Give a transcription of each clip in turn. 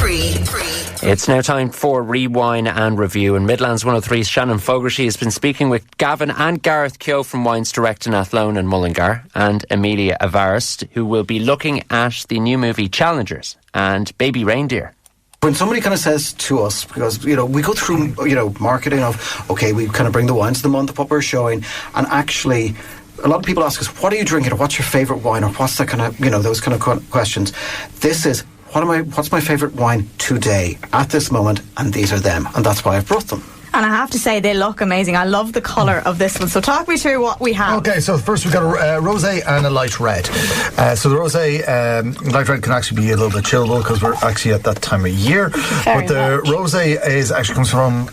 It's now time for Rewind and Review. In Midlands 103's Shannon Fogarty has been speaking with Gavin and Gareth Keogh from Wines Direct in Athlone and Mullingar, and Amelia Avarist, who will be looking at the new movie Challengers and Baby Reindeer. When somebody kind of says to us, because, we go through, marketing of, okay, we kind of bring the wines of the month, what we're showing, and actually, a lot of people ask us, what are you drinking, or what's your favourite wine, or what's that kind of, those kind of questions. This is, what's my favourite wine today, at this moment, and these are them, and that's why I've brought them. And I have to say, they look amazing. I love the colour of this one. So talk me through what we have. Okay, so first we've got a rosé and a light red. So the rosé, light red can actually be a little bit chillable because we're actually at that time of year. But the rosé comes from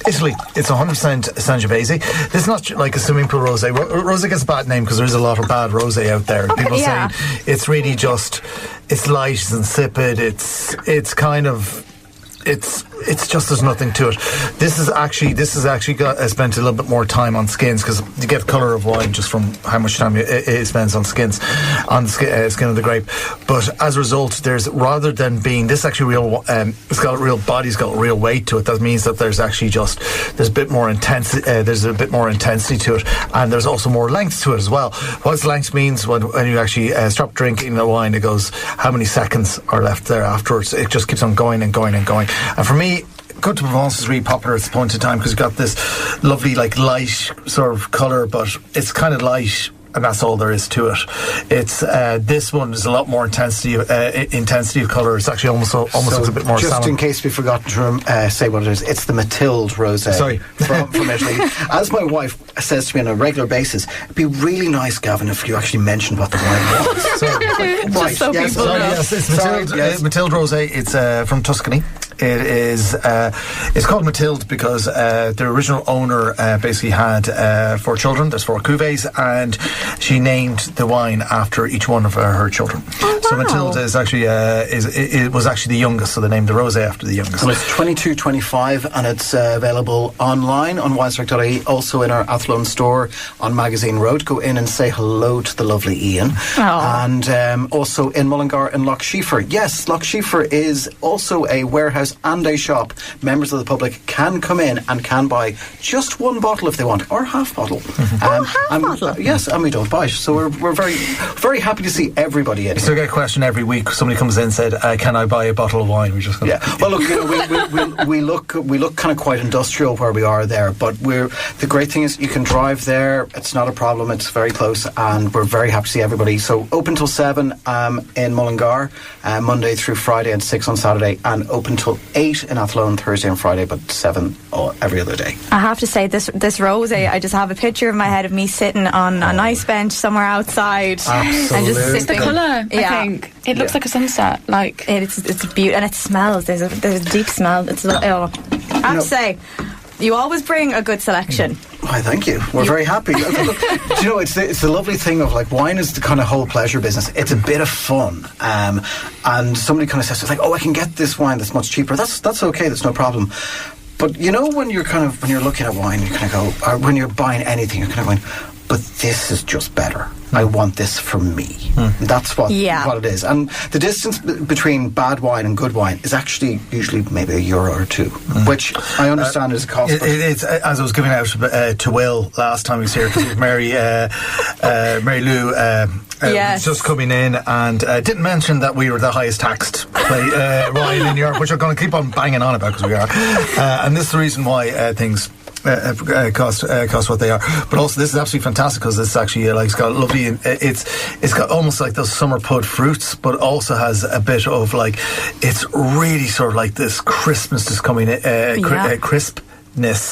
Italy. It's 100% Sangiovese. This is not like a swimming pool rosé. Rosé gets a bad name because there's a lot of bad rosé out there. Okay, people say it's really just, it's light, it's insipid, it's kind of... It's just, there's nothing to it. This is actually spent a little bit more time on skins because you get colour of wine just from how much time it spends on skins, on the skin of the grape. But as a result, rather than being this actually real, it's got a real body, it's got real weight to it. That means that there's a bit more intensity. There's a bit more intensity to it, and there's also more length to it as well. What length means when you actually stop drinking the wine, it goes how many seconds are left there afterwards. It just keeps on going and going and going. And for me, Côte de Provence is really popular at this point in time because you've got this lovely, light sort of colour, but it's kind of light, and that's all there is to it. It's this one is a lot more intensity of colour. It's actually almost looks a bit more just salmon. In case we've forgotten to say what it is, it's the Mathilde rosé from Italy. As my wife says to me on a regular basis, it'd be really nice, Gavin, if you actually mentioned what the wine was. It's Mathilde rosé. It's from Tuscany. It is. It's called Mathilde because the original owner basically had 4 children. There's 4 cuvées, and she named the wine after each one of her children. Oh, wow. So Mathilde is actually it was actually the youngest, so they named the rosé after the youngest. And it's 22.25, and it's available online on winesdirect.ie, also in our Athlone store on Magazine Road. Go in and say hello to the lovely Ian. And also in Mullingar and Loch Sheaffer. Yes, Loch Sheaffer is also a warehouse and a shop. Members of the public can come in and can buy just 1 bottle if they want, or half bottle. Half bottle? Yes, and we don't bite. So we're very, very happy to see everybody in. So I get a question every week. Somebody comes in and said, "Can I buy a bottle of wine?" We just Well, look, we look kind of quite industrial where we are there, but the great thing is you can drive there. It's not a problem. It's very close, and we're very happy to see everybody. So open till 7 in Mullingar, Monday through Friday, and 6 on Saturday, and open till 8 in Athlone Thursday and Friday, but 7 every other day. I have to say, this rosé, I just have a picture in my head of me sitting on a nice bench somewhere outside. Absolutely. And just It's the colour, I think. It looks like a sunset. It's beautiful, and it smells. There's a deep smell. I have to say, you always bring a good selection. Why, thank you. We're very happy. Do you know, it's the lovely thing of wine is the kind of whole pleasure business. It's a bit of fun. And somebody kind of says, I can get this wine that's much cheaper. That's okay. That's no problem. But when you're looking at wine, you kind of go, or when you're buying anything, you're kind of going, but this is just better. I want this for me. That's what it is. And the distance between bad wine and good wine is actually usually maybe €1 or €2, which I understand is a cost. It's as I was giving out to Will last time he was here, because Mary Lou was just coming in and didn't mention that we were the highest taxed wine in Europe, which we're going to keep on banging on about because we are. And this is the reason why things cost what they are. But also, this is absolutely fantastic because it's actually it's got lovely. It's got almost like those summer pud fruits, but also has a bit of it's really sort of like this crispness coming in, crispness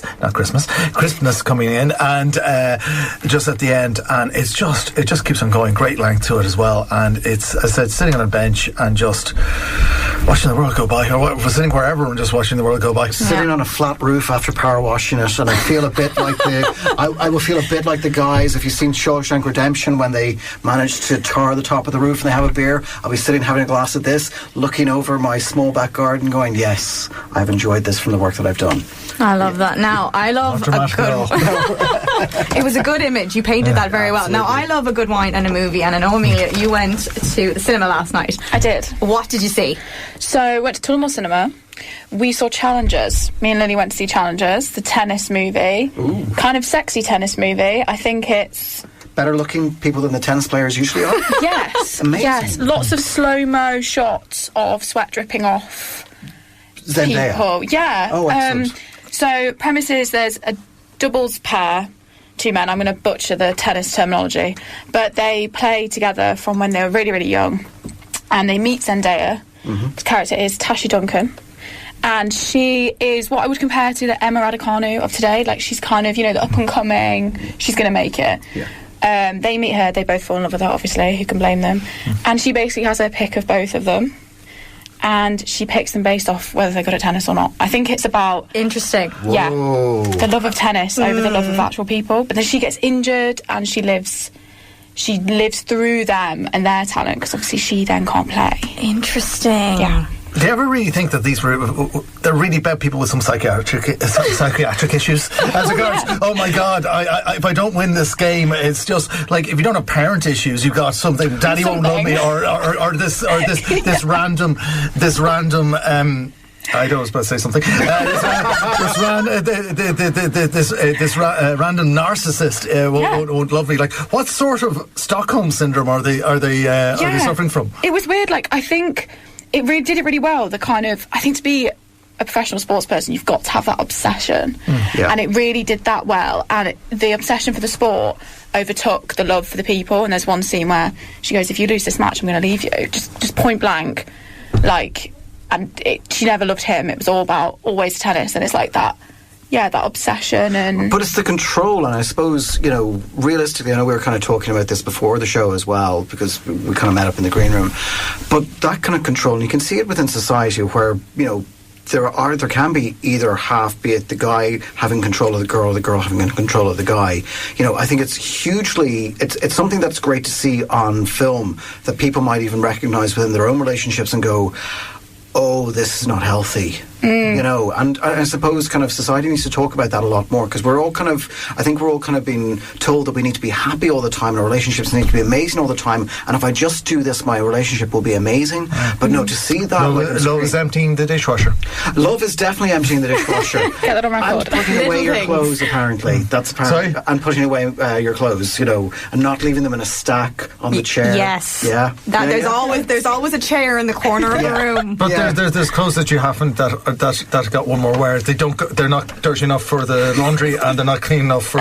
coming in, and just at the end, and it just keeps on going. Great length to it as well, and it's, as I said, sitting on a bench and just watching the world go by, or sitting wherever and just watching the world go by. Sitting on a flat roof after power washing it, and I feel a bit like I will feel a bit like the guys, if you've seen Shawshank Redemption, when they manage to tar the top of the roof and they have a beer. I'll be sitting having a glass of this, looking over my small back garden, going, yes, I've enjoyed this from the work that I've done. I love love that. Now, I love a good... It was a good image. You painted that very well. Now, I love a good wine and a movie, and I know, Amelia, you went to the cinema last night. I did. What did you see? So, I went to Tullamore Cinema. We saw Challengers. Me and Lily went to see Challengers, the tennis movie. Ooh. Kind of sexy tennis movie. I think it's... Better looking people than the tennis players usually are? Yes. Amazing. Yes. Lots of slow-mo shots of sweat dripping off Zendaya. people. Yeah. Oh, excellent. So, premise is there's a doubles pair, 2 men. I'm going to butcher the tennis terminology. But they play together from when they were really, really young. And they meet Zendaya. The character is Tashi Duncan. And she is what I would compare to the Emma Raducanu of today. Like, she's kind of, the up-and-coming, she's going to make it. Yeah. They meet her, they both fall in love with her, obviously, who can blame them? And she basically has her pick of both of them, and she picks them based off whether they're good at tennis or not. I think it's about... Interesting. Yeah, Whoa. the love of tennis over the love of actual people. But then she gets injured, and she lives through them and their talent, because obviously she then can't play. Interesting. Yeah. Do you ever really think that they're really bad people with some psychiatric issues? As regards, oh my God, I if I don't win this game, it's just like if you don't have parent issues, you've got something. Daddy won't love me, or this random. I don't was about to say something. This random narcissist won't love me. Like, what sort of Stockholm syndrome are they suffering from? It was weird. Like, I think it really did it really well. The kind of, I think to be a professional sports person, you've got to have that obsession, and it really did that well. And the obsession for the sport overtook the love for the people. And there's one scene where she goes, "If you lose this match, I'm going to leave you." Just point blank, like. And she never loved him. It was all about always tennis, and it's like that. Yeah, that obsession and... But it's the control, and I suppose, realistically, I know we were kind of talking about this before the show as well, because we kind of met up in the green room, but that kind of control, and you can see it within society where, there can be either half, be it the guy having control of the girl having control of the guy. I think it's hugely... It's something that's great to see on film, that people might even recognise within their own relationships and go... oh, this is not healthy, and I suppose kind of society needs to talk about that a lot more, because I think we're all kind of being told that we need to be happy all the time and our relationships need to be amazing all the time, and if I just do this, my relationship will be amazing. But no, to see that... Love is emptying the dishwasher. Love is definitely emptying the dishwasher. Get that on record. And putting away your clothes, apparently. That's apparently... Sorry? And putting away your clothes, and not leaving them in a stack on the chair. Yes. Yeah. There's always a chair in the corner of the room. But there's clothes that you haven't that got one more wear. They're not dirty enough for the laundry, and they're not clean enough for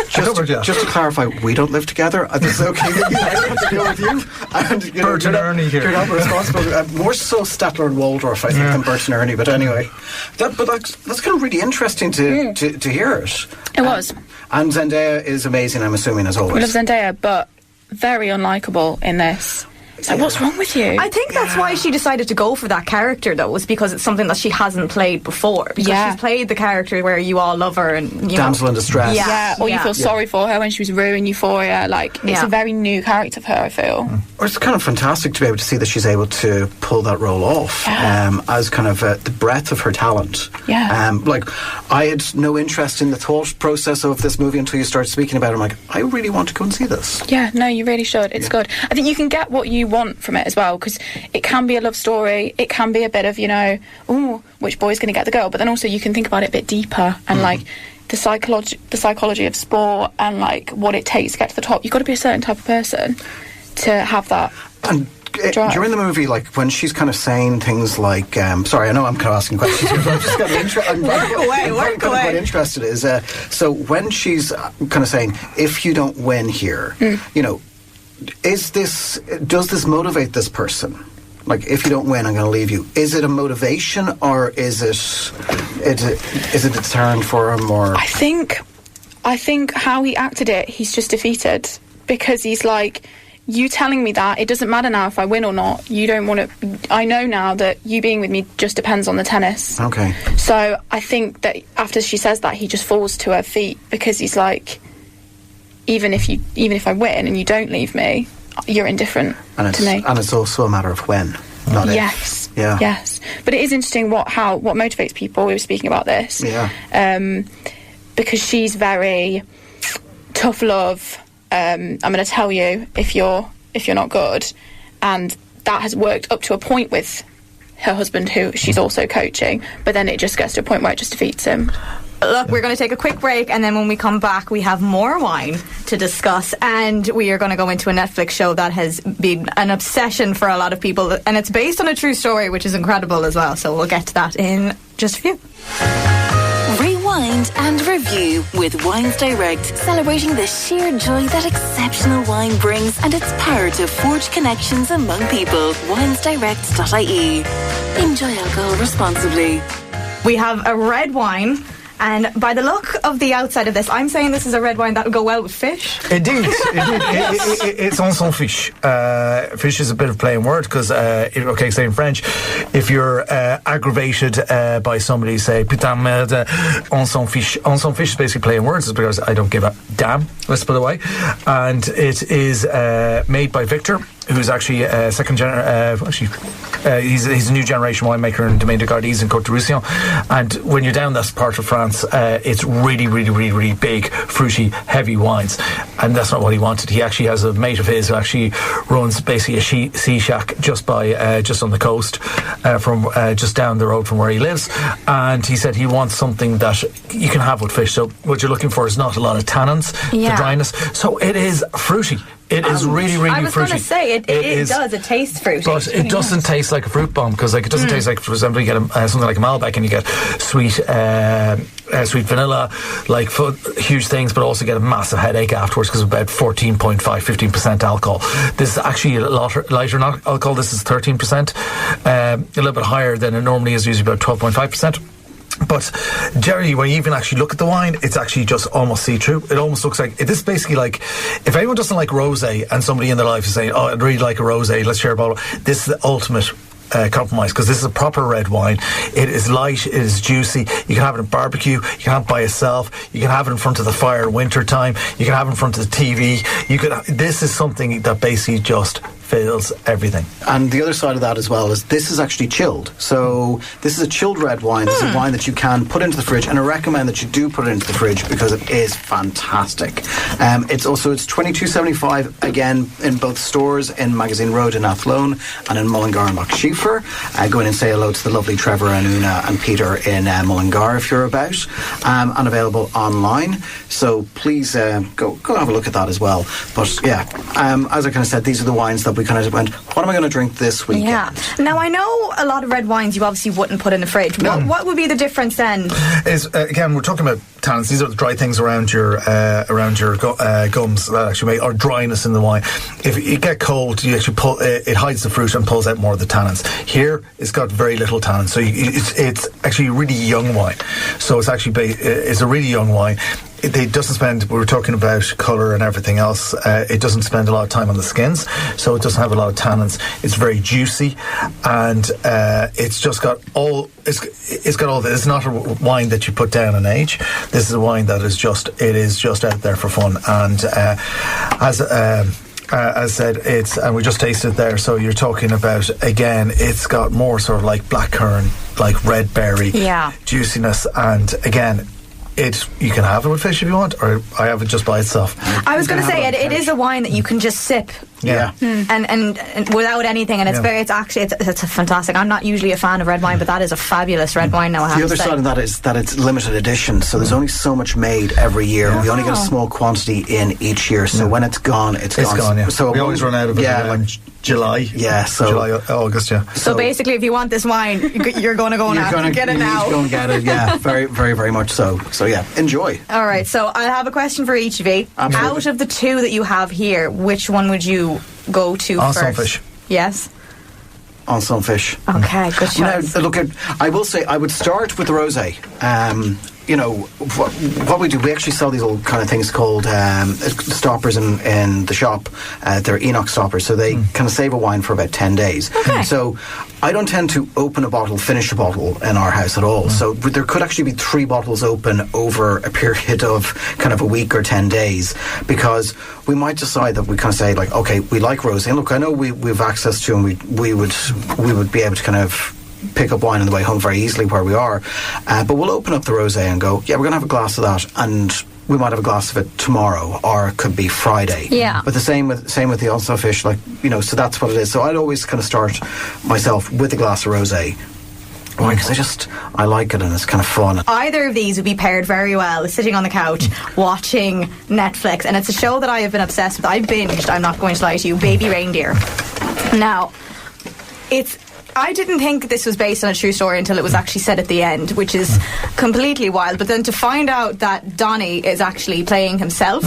just to clarify, we don't live together. This is okay with you. I have to deal with you. And, Bert and Ernie here. You're not responsible. More so Statler and Waldorf, I think, than Bert and Ernie. But anyway, that's kind of really interesting to hear it. It was. And Zendaya is amazing, I'm assuming, as always. We love Zendaya, but very unlikable in this. It's like, what's wrong with you? I think that's why she decided to go for that character, though, was because it's something that she hasn't played before. Because she's played the character where you all love her and damsel in distress. Or you feel sorry for her when she was ruined Euphoria. Like, it's a very new character for her, I feel. Or it's kind of fantastic to be able to see that she's able to pull that role off as kind of the breadth of her talent. I had no interest in the thought process of this movie until you started speaking about it. I'm like, I really want to go and see this. Yeah, no, you really should. It's good. I think you can get what you want from it as well, because it can be a love story, it can be a bit of, which boy's going to get the girl, but then also you can think about it a bit deeper and like the psychology of sport and like what it takes to get to the top. You've got to be a certain type of person to have that. And during the movie, like when she's kind of saying things like, sorry, I know I'm kind of asking questions here, but I'm just kind of quite interested. Is so when she's kind of saying, if you don't win here, does this motivate this person? Like, if you don't win, I'm going to leave you. Is it a motivation, or is it a deterrent for him? Or I think how he acted it, he's just defeated, because he's like, you telling me that it doesn't matter now if I win or not. You don't want to. I know now that you being with me just depends on the tennis. Okay. So I think that after she says that, he just falls to her feet, because he's like, even if I win and you don't leave me, you're indifferent to me. And it's also a matter of when, not if. Yeah. Yes. But it is interesting what motivates people. We were speaking about this. Yeah. Because she's very tough love. I'm going to tell you if you're not good, and that has worked up to a point with her husband, who she's also coaching, but then it just gets to a point where it just defeats him. Look, we're going to take a quick break, and then when we come back, we have more wine to discuss, and we are going to go into a Netflix show that has been an obsession for a lot of people, and it's based on a true story, which is incredible as well, so we'll get to that in just a few. Rewind and review with Wines Direct, celebrating the sheer joy that exceptional wine brings and its power to forge connections among people. winesdirect.ie. Enjoy alcohol responsibly. We have a red wine, and by the look of the outside of this, I'm saying this is a red wine that would go well with fish. Indeed. It's on s'en fiche. Fish is a bit of a playing word because, say in French, if you're aggravated by somebody, say, putain merde, on s'en fiche. On s'en fiche is basically playing words, it's because I don't give a damn, let's put it away. And it is made by Victor, who's actually a second generation. He's a new generation winemaker in Domaine de Gardez in Côte de Roussillon. And when you're down that part of France, it's really, really, really, really big, fruity, heavy wines. And that's not what he wanted. He actually has a mate of his who actually runs basically a sea shack just on the coast, from just down the road from where he lives. And he said he wants something that you can have with fish. So what you're looking for is not a lot of tannins, the dryness. So it is fruity. It is really, really fruity. I was going to say, it does. It tastes fruity. But it doesn't taste like a fruit bomb, because it doesn't taste like, for example, you get something like a Malbec and you get sweet vanilla, like huge things, but also get a massive headache afterwards because of about 14.5, 15% alcohol. This is actually a lot lighter alcohol. This is 13%, a little bit higher than it normally is, usually about 12.5%. But Jerry, when you even actually look at the wine, it's actually just almost see-through. It almost looks like this is basically like, if anyone doesn't like rosé and somebody in their life is saying, "Oh, I'd really like a rosé, let's share a bottle." This is the ultimate compromise, because this is a proper red wine. It is light, it is juicy. You can have it in barbecue, you can have it by yourself, you can have it in front of the fire in winter time, you can have it in front of the TV. This is something that basically just fills everything. And the other side of that as well is this is actually chilled. So this is a chilled red wine. This is a wine that you can put into the fridge, and I recommend that you do put it into the fridge because it is fantastic. It's $22.75 again in both stores, in Magazine Road in Athlone and in Mullingar and Lochshifer. Go in and say hello to the lovely Trevor and Una and Peter in Mullingar if you're about, and available online. So please go have a look at that as well. But yeah, as I kind of said, these are the wines that we kind of went, what am I going to drink this weekend? Yeah. Now, I know a lot of red wines you obviously wouldn't put in the fridge. What would be the difference then? Is again, we're talking about tannins. These are the dry things around your gums that actually make, or dryness in the wine. If you get cold, you actually pull it hides the fruit and pulls out more of the tannins. Here, it's got very little tannin, so it's actually a really young wine. So it's actually it's a really young wine. It doesn't spend, we were talking about colour and everything else, it doesn't spend a lot of time on the skins, so it doesn't have a lot of tannins. It's very juicy, and it's just got all, it's got all this. It's not a wine that you put down in age. This is a wine that is just out there for fun. And as I said, and we just tasted it there, so you're talking about, again, it's got more sort of like blackcurrant, like red berry juiciness, and again, you can have it with fish if you want, or I have it just by itself. I was going to say, it is a wine that you can just sip. Yeah. And without anything, and it's a fantastic. I'm not usually a fan of red wine, but that is a fabulous red wine now, I have The to other say. side of that is that it's limited edition, so there's only so much made every year. We only get a small quantity in each year, so when it's gone, it's gone. Yeah. So we always run out of it like July. Yeah, so July, August, yeah. So basically, if you want this wine, you're going to go now. Get it now. Go and get it, yeah. Very, very, very much so. So yeah, enjoy. All right, so I have a question for each of you. Absolutely. Out of the two that you have here, which one would you go to on first? Sunfish. Yes. On Sunfish. Okay, good choice. Now, look, I will say I would start with the rosé. you know, what we do, we actually sell these little kind of things called stoppers in the shop. They're Enoch stoppers, so they kind of save a wine for about 10 days. Okay. So I don't tend to open a bottle, finish a bottle in our house at all. So there could actually be 3 bottles open over a period of kind of a week or 10 days, because we might decide that we kind of say, like, okay, we like rosé. And look, I know we've access to, and we would be able to kind of pick up wine on the way home very easily where we are, but we'll open up the rosé and go, yeah, we're going to have a glass of that, and we might have a glass of it tomorrow, or it could be Friday. Yeah. But the same with the Ulster fish, like, you know, so that's what it is. So I'd always kind of start myself with a glass of rosé. Why? Because I like it, and it's kind of fun. Either of these would be paired very well, sitting on the couch watching Netflix, and it's a show that I have been obsessed with. I binged, I'm not going to lie to you, Baby Reindeer. Now, I didn't think this was based on a true story until it was actually said at the end, which is completely wild. But then to find out that Donnie is actually playing himself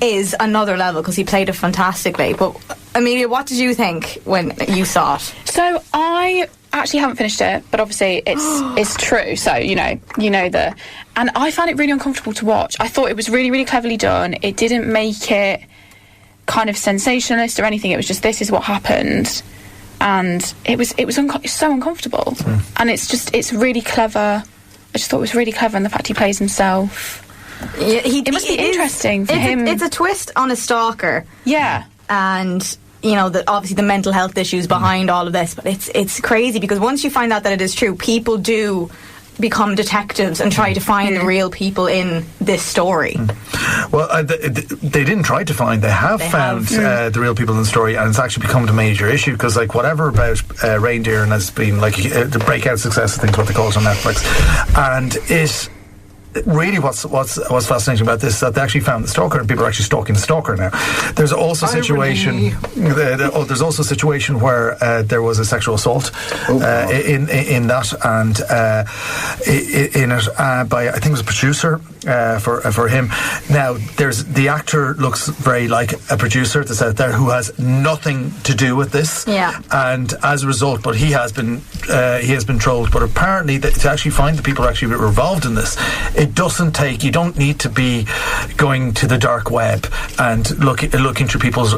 is another level, because he played it fantastically. But Amelia, what did you think when you saw it? So I actually haven't finished it, but obviously it's true. So and I found it really uncomfortable to watch. I thought it was really, really cleverly done. It didn't make it kind of sensationalist or anything. It was just, this is what happened. And it was so uncomfortable, and it's really clever. I just thought it was really clever, and the fact he plays himself. Yeah, it must be interesting for him. It's a twist on a stalker. Yeah, and you know, obviously the mental health issues behind all of this, but it's crazy, because once you find out that it is true, people do become detectives and try to find the real people in this story. Well, they didn't try to find. They have found the real people in the story, and it's actually become a major issue, because, like, whatever about Reindeer, and has been like the breakout success, I think is what they call it on Netflix, and it. Really, what's fascinating about this is that they actually found the stalker, and people are actually stalking the stalker now. There's also a situation. There's also a situation where there was a sexual assault in that, and in it by, I think it was a producer for him. Now, there's the actor looks very like a producer that's out there who has nothing to do with this. Yeah. And as a result, but he has been trolled. But apparently, to actually find the people who actually were involved in this, it doesn't take. You don't need to be going to the dark web and looking through people's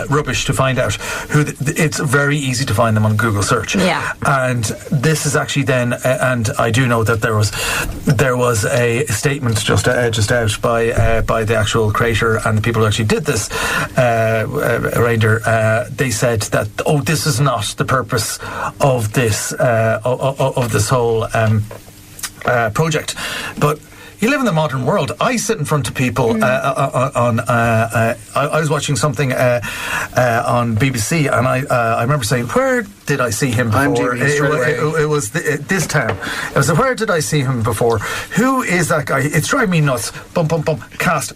rubbish to find out who. It's very easy to find them on Google search. Yeah. And this is actually then, and I do know that there was a statement just out by the actual creator and the people who actually did this Reindeer. They said that this is not the purpose of this of this whole project, but you live in the modern world. I sit in front of people I was watching something on BBC, and I remember saying, where did I see him before? It was this town. It was where did I see him before? Who is that guy? It's driving me nuts. Bum bum bum. Cast.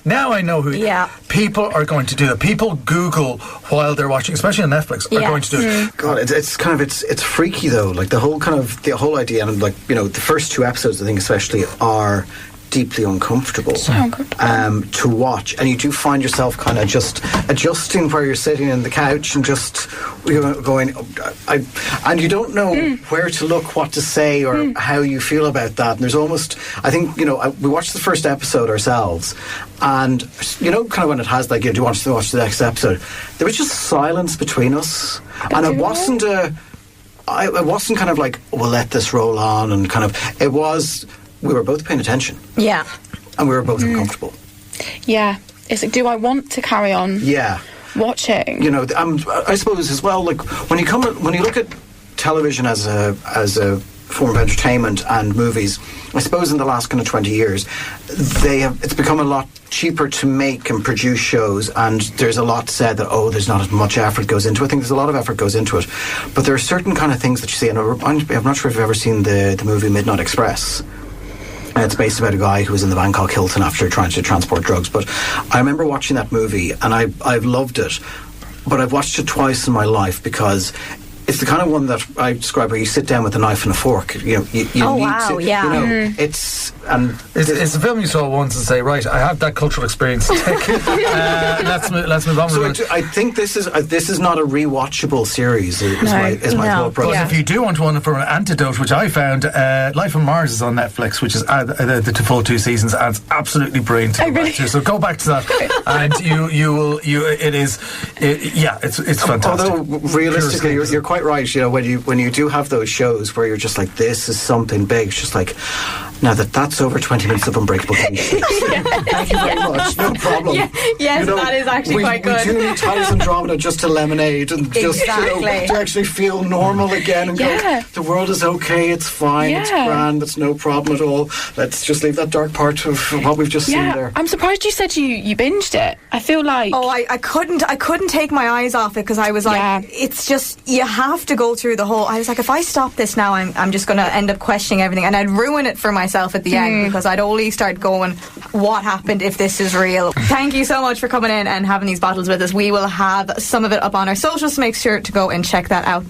Now I know who. Yeah. People are going to do that. People Google while they're watching, especially on Netflix, are going to do it. God, it's kind of it's freaky though. Like the whole idea, and like, you know, the first 2 episodes, I think especially, are deeply uncomfortable, to watch, and you do find yourself kind of just adjusting where you're sitting in the couch and just going, and you don't know where to look, what to say, or how you feel about that. And there's almost, I think, you know, we watched the first episode ourselves, and you know, kind of when it has like, do you want to watch the next episode? There was just silence between us, and it wasn't it wasn't kind of like, we'll let this roll on, and kind of, it was, we were both paying attention. Yeah. And we were both uncomfortable. Yeah. It's like, do I want to carry on watching? You know, I suppose as well, like, when you look at television as a form of entertainment and movies, I suppose in the last kind of 20 years, it's become a lot cheaper to make and produce shows, and there's a lot said that, there's not as much effort goes into it. I think there's a lot of effort goes into it, but there are certain kind of things that you see, and I'm not sure if you've ever seen the movie Midnight Express. It's based about a guy who was in the Bangkok Hilton after trying to transport drugs. But I remember watching that movie, and I've loved it. But I've watched it twice in my life, because it's the kind of one that I describe where you sit down with a knife and a fork. You know, you Oh, need wow, to. yeah. You know, it's It's a film you saw once and say, right, I have that cultural experience. Let's move on. So I think this is not a rewatchable series. Is my thought process. But if you do want one for an antidote, which I found, Life on Mars is on Netflix, which is the full 2 seasons, and it's absolutely brilliant to go back to. So go back to that, and it's fantastic. Although realistically, you're quite right. You know, when you do have those shows where you're just like, this is something big. It's just like, now that's over 20 minutes of Unbreakable Kimmy Schmidt. Thank you very much. No problem. Yes, that is actually quite good. We do need Titus Andromeda just to lemonade and just to actually feel normal again and go, the world is okay, it's fine, it's grand, it's no problem at all. Let's just leave that dark part of what we've just seen there. I'm surprised you said you binged it. I feel like... Oh, I couldn't take my eyes off it because I was like, it's just, you have to go through the whole... I was like, if I stop this now, I'm just going to end up questioning everything, and I'd ruin it for myself at the end because I'd only start going, what happened if this is real? Thank you so much for coming in and having these battles with us. We will have some of it up on our socials, so make sure to go and check that out.